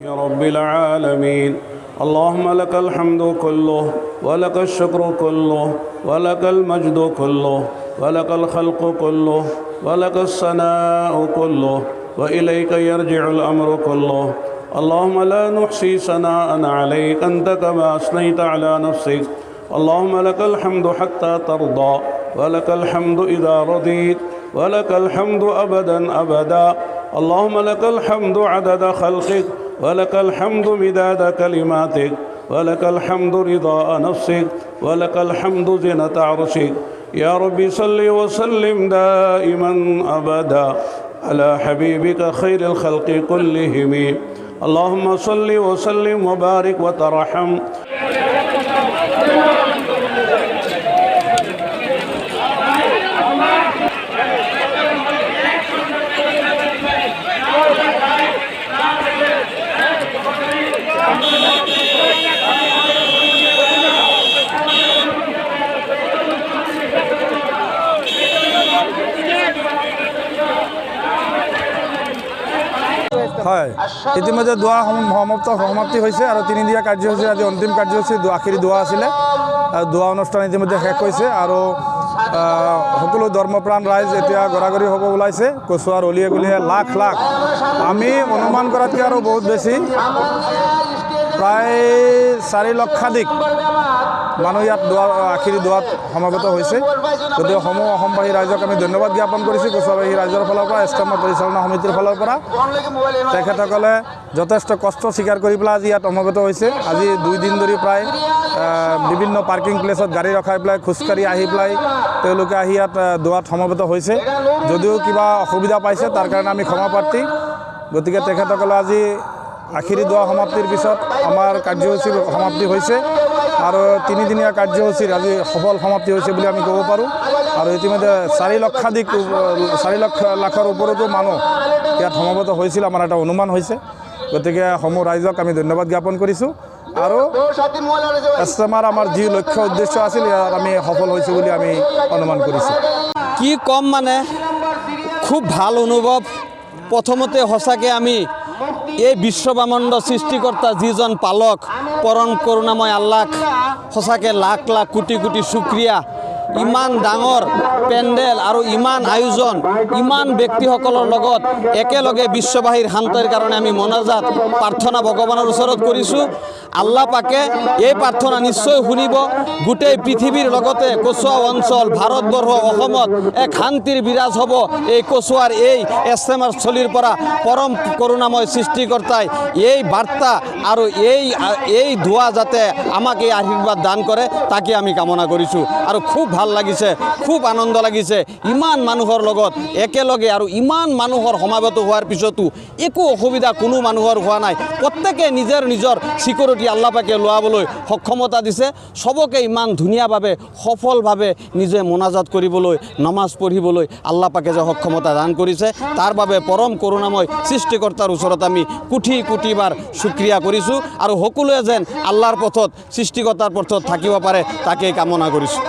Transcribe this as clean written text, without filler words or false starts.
يا رب العالمين اللهم لك الحمد كله ولك الشكر كله ولك المجد كله ولك الخلق كله ولك الثناء كله وإليك يرجع الأمر كله اللهم لا نحصي ثناء عليك أنت كما أثنيت على نفسك اللهم لك الحمد حتى ترضى ولك الحمد إذا رضيت ولك الحمد أبدا أبدا اللهم لك الحمد عدد خلقك ولك الحمد مداد كلماتك ولك الحمد رضاء نفسك ولك الحمد زنة عرشك يا ربي صل وسلم دائما أبدا على حبيبك خير الخلق كلهم اللهم صل وسلم وبارك وترحم হয় ইতিমধ্যে দোয়া সমাপ্তি হৈছে আৰু তিনিদিনীয়া কাৰ্যসূচী আজি অন্তিম কাৰ্যসূচী আখেৰী দোৱা আছিলে দোৱা অনুষ্ঠান ইতিমধ্যে শেষ হৈছে আৰু সকলো ধৰ্মপ্ৰাণ ৰাইজ এতিয়া গৰাগৰি হ'ব ওলাইছে কচুৱাৰ অলিয়ে গলিয়ে লাখ লাখ আমি অনুমান কৰাতকৈ আৰু বহুত বেছি প্ৰায় 4 লক্ষাধিক মানুহ ইয়াত আখেৰী দোৱাত সমবেত হৈছে গতিকে সমূহ অসমবাসী ৰাইজক আমি ধন্যবাদ জ্ঞাপন কৰিছোঁ কচুৱাবাসী ৰাইজৰ ফালৰ পৰা ইষ্টেমা পৰিচালনা সমিতিৰ ফালৰ পৰা তেখেতসকলে যথেষ্ট কষ্ট স্বীকাৰ কৰি পেলাই আজি ইয়াত সমবেত হৈছে আজি 2 দিন ধৰি প্ৰায় বিভিন্ন পাৰ্কিং প্লেছত গাড়ী ৰখাই পেলাই খোজকাঢ়ি আহি পেলাই তেওঁলোকে আহি ইয়াত দোৱাত সমবেত হৈছে যদিও কিবা অসুবিধা পাইছে তাৰ কাৰণে আমি ক্ষমা প্ৰাৰ্থী গতিকে তেখেতসকলে আজি আখেৰী দোৱা সমাপ্তিৰ পিছত আমাৰ কাৰ্যসূচী সমাপ্তি হৈছে আৰু তিনিদিনীয়া কাৰ্যসূচীৰ আজি সফল সমাপ্তি হৈছে বুলি আমি ক'ব পাৰোঁ আৰু ইতিমধ্যে 4 লাখৰ ওপৰতো মানুহ ইয়াত সমবেত হৈছিল আমাৰ এটা অনুমান হৈছে গতিকে সমূহ ৰাইজক আমি ধন্যবাদ জ্ঞাপন কৰিছোঁ আৰু ইষ্টেমাৰ আমাৰ যি লক্ষ্য উদ্দেশ্য আছিল ইয়াত আমি সফল হৈছোঁ বুলি আমি অনুমান কৰিছোঁ কি কম মানে খুব ভাল অনুভৱ প্ৰথমতে সঁচাকৈ আমি এই বিশ্বব্ৰহ্মাণ্ড সৃষ্টিকৰ্তা যিজন পালক পৰম কৰুণাময় আল্লাহক সঁচাকৈ লাখ লাখ কোটি কোটি শুক্ৰিয়া ইমান ডাঙৰ পেণ্ডেল আৰু ইমান আয়োজন ইমান ব্যক্তিসকলৰ লগত একেলগে বিশ্ববাসীৰ শান্তিৰ কাৰণে আমি মনাজাত প্ৰাৰ্থনা ভগৱানৰ ওচৰত কৰিছোঁ আল্লাহ পাকে এই প্ৰাৰ্থনা নিশ্চয় শুনিব গোটেই পৃথিৱীৰ লগতে কচুৱা অঞ্চল ভাৰতবৰ্ষ অসমত এক শান্তিৰ বিৰাজ হ'ব এই কচুৱাৰ এই ইষ্টেমাৰ স্থলীৰ পৰা পৰম কৰুণাময় সৃষ্টিকৰ্তাই এই বাৰ্তা আৰু এই দোৱা যাতে আমাক এই আশীৰ্বাদ দান কৰে তাকে আমি কামনা কৰিছোঁ আৰু খুব ভাল লাগিছে খুব আনন্দ লাগিছে ইমান মানুহৰ লগত একেলগে আৰু ইমান মানুহৰ সমাবেত হোৱাৰ পিছতো একো অসুবিধা কোনো মানুহৰ হোৱা নাই প্ৰত্যেকে নিজৰ সিকিউৰিটি আল্লাহ পাকে লোৱাবলৈ সক্ষমতা দিছে সবকে ইমান ধুনীয়াভাৱে সফলভাৱে নিজে মোনাজাত কৰিবলৈ নমাজ পঢ়িবলৈ আল্লাহ পাকে যে সক্ষমতা দান কৰিছে তাৰ বাবে পৰম কৰুণাময় সৃষ্টিকৰ্তাৰ ওচৰত আমি কোটি কোটিবাৰ শুক্ৰিয়া কৰিছোঁ আৰু সকলোৱে যেন আল্লাহৰ পথত সৃষ্টিকৰ্তাৰ পথত থাকিব পাৰে তাকে কামনা কৰিছোঁ